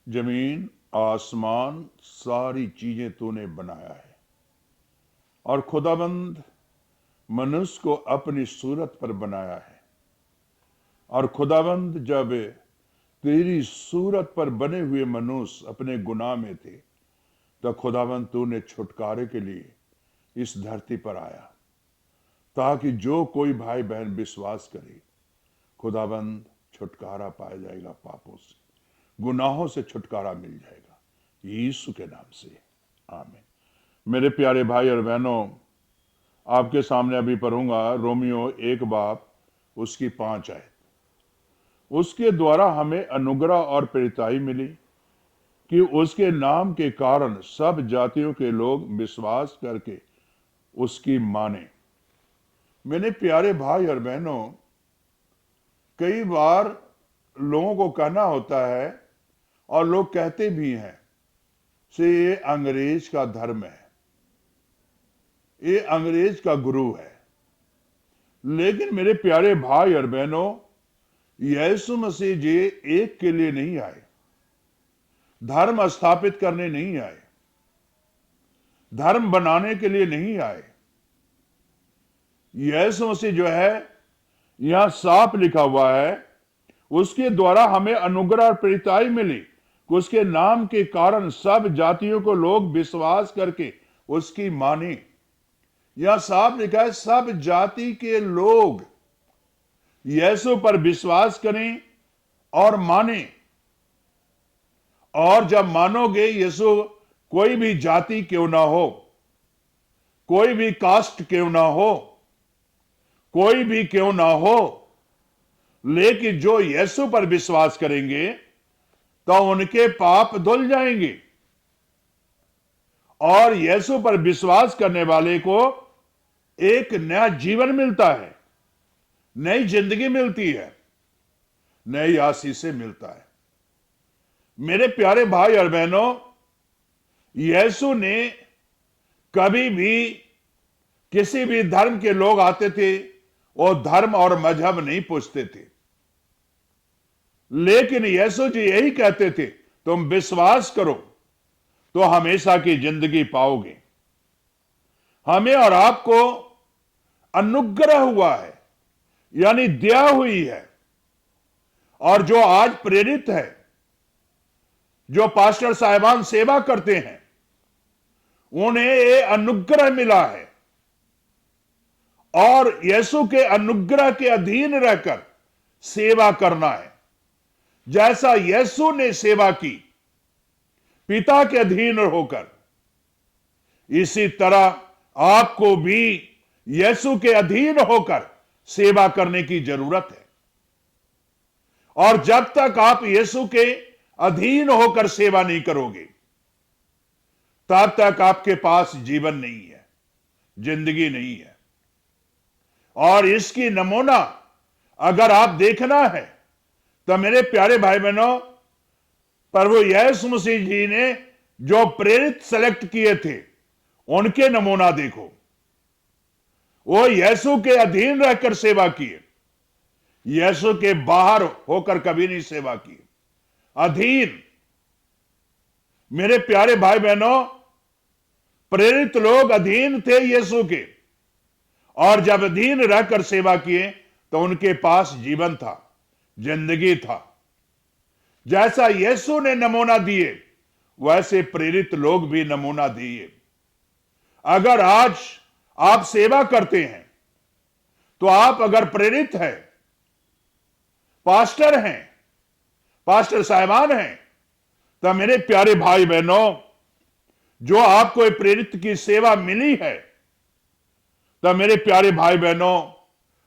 जमीन, आसमान, सारी चीजें तूने बनाया है। और खुदाबंद मनुष्य को अपनी सूरत पर बनाया है। और खुदाबंद जब तेरी सूरत पर बने हुए मनुष्य अपने गुनाह में थे, तो खुदाबंद तूने छुटकारे के लिए इस धरती पर आया, ताकि जो कोई भाई बहन विश्वास करे, खुदाबंद छुटकारा पाया जाएगा, पापों से, गुनाहों से छुटकारा मिल जाएगा, यीशु के नाम से, आमीन। मेरे प्यारे भाई और बहनों, आपके सामने अभी पढ़ूंगा रोमियो 1 उसकी 5 आयत। उसके द्वारा हमें अनुग्रह और प्रेरिताई मिली कि उसके नाम के कारण सब जातियों के लोग विश्वास करके उसकी माने। मेरे प्यारे भाई और बहनों, कई बार लोगों को कहना होता है और लोग कहते भी हैं से ये अंग्रेज का धर्म है, ये अंग्रेज का गुरु है। लेकिन मेरे प्यारे भाई और बहनों, यीशु मसीह जी एक के लिए नहीं आए, धर्म स्थापित करने नहीं आए, धर्म बनाने के लिए नहीं आए। यीशु मसीह जो है, यहां साफ लिखा हुआ है, उसके द्वारा हमें अनुग्रह और प्रेरिताई मिली कि उसके नाम के कारण सब जातियों को लोग विश्वास करके उसकी माने। यहां साफ लिखा है, सब जाति के लोग यीशु पर विश्वास करें और माने। और जब मानोगे, यीशु कोई भी जाति क्यों ना हो, कोई भी कास्ट क्यों ना हो, कोई भी क्यों ना हो, लेकिन जो यीशु पर विश्वास करेंगे तो उनके पाप धुल जाएंगे। और यीशु पर विश्वास करने वाले को एक नया जीवन मिलता है, नई जिंदगी मिलती है, नई आशीषें मिलता है। मेरे प्यारे भाई और बहनों, यीशु ने कभी भी किसी भी धर्म के लोग आते थे, वो धर्म और मजहब नहीं पूछते थे, लेकिन यीशु जी यही कहते थे, तुम विश्वास करो तो हमेशा की जिंदगी पाओगे। हमें और आपको अनुग्रह हुआ है, यानी दया हुई है। और जो आज प्रेरित है, जो पास्टर साहिबान सेवा करते हैं, उन्हें ये अनुग्रह मिला है। और यीशु के अनुग्रह के अधीन रहकर सेवा करना है। जैसा यीशु ने सेवा की पिता के अधीन होकर, इसी तरह आपको भी यीशु के अधीन होकर सेवा करने की जरूरत है। और जब तक आप यीशु के अधीन होकर सेवा नहीं करोगे, तब तक आपके पास जीवन नहीं है, जिंदगी नहीं है। और इसकी नमूना अगर आप देखना है, तो मेरे प्यारे भाई बहनों, प्रभु यीशु मसीह जी ने जो प्रेरित सेलेक्ट किए थे, उनके नमूना देखो। वो यीशु के अधीन रहकर सेवा किए, यीशु के बाहर होकर कभी नहीं सेवा की। अधीन। मेरे प्यारे भाई बहनों, प्रेरित लोग अधीन थे यीशु के, और जब अधीन रहकर सेवा किए तो उनके पास जीवन था, जिंदगी था। जैसा यीशु ने नमूना दिए, वैसे प्रेरित लोग भी नमूना दिए। अगर आज आप सेवा करते हैं, तो आप अगर प्रेरित हैं, पास्टर हैं, पास्टर साहिबान हैं, तो मेरे प्यारे भाई बहनों, जो आपको प्रेरित की सेवा मिली है, तो मेरे प्यारे भाई बहनों,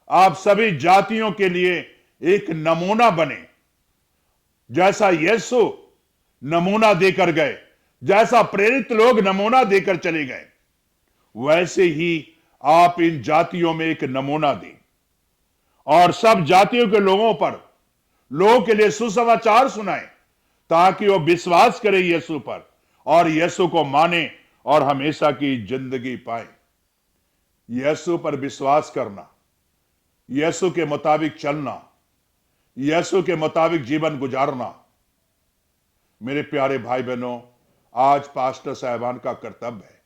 आप सभी जातियों के लिए एक नमूना बने। जैसा यीशु नमूना देकर गए, जैसा प्रेरित लोग नमूना देकर चले गए, वैसे ही आप इन जातियों में एक नमूना दें और सब जातियों के लोगों के लिए सुसमाचार सुनाएं, ताकि वो विश्वास करें यीशु पर और यीशु को माने और हमेशा की जिंदगी पाए। यीशु पर विश्वास करना, यीशु के मुताबिक चलना, यीशु के मुताबिक जीवन गुजारना, मेरे प्यारे भाई बहनों, आज पास्टर साहबान का कर्तव्य है,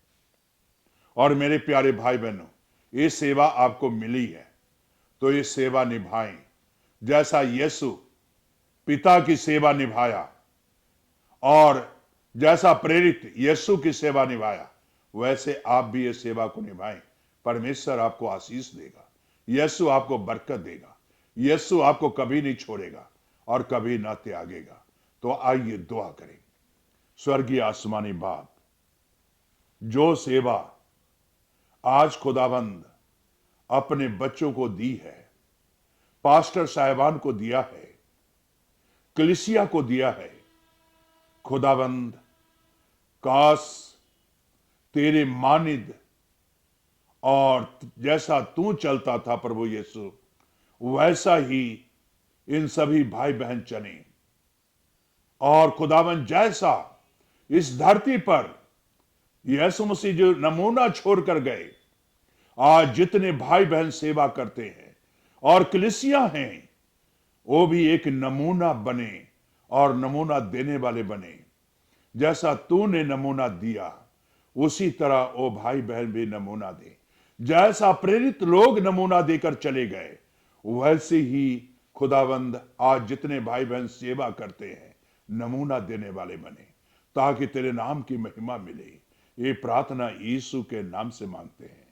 और मेरे प्यारे भाई बहनों, ये सेवा आपको मिली है तो ये सेवा निभाएं। जैसा यीशु पिता की सेवा निभाया और जैसा प्रेरित यीशु की सेवा निभाया, वैसे आप भी ये सेवा को निभाएं। परमेश्वर आपको आशीष देगा, यीशु आपको बरकत देगा, यीशु आपको कभी नहीं छोड़ेगा और कभी ना त्यागेगा। तो आइए दुआ करें। स्वर्गीय आसमानी बाप, जो सेवा आज खुदाबंद अपने बच्चों को दी है, पास्टर साहिबान को दिया है, कलीसिया को दिया है, खुदाबंद काश तेरे मानिद और जैसा तू चलता था प्रभु यीशु, वैसा ही इन सभी भाई बहन चले, और खुदाबंद जैसा इस धरती पर यीशु मसीह जो नमूना छोड़कर गए, आज जितने भाई बहन सेवा करते हैं और कलीसिया हैं, वो भी एक नमूना बने और नमूना देने वाले बने। जैसा तूने नमूना दिया उसी तरह वो भाई बहन भी नमूना दे। जैसा प्रेरित लोग नमूना देकर चले गए, वैसे ही खुदावंद आज जितने भाई बहन सेवा करते हैं, नमूना देने वाले बने, ताकि तेरे नाम की महिमा मिले। ये प्रार्थना यीशु के नाम से मांगते हैं,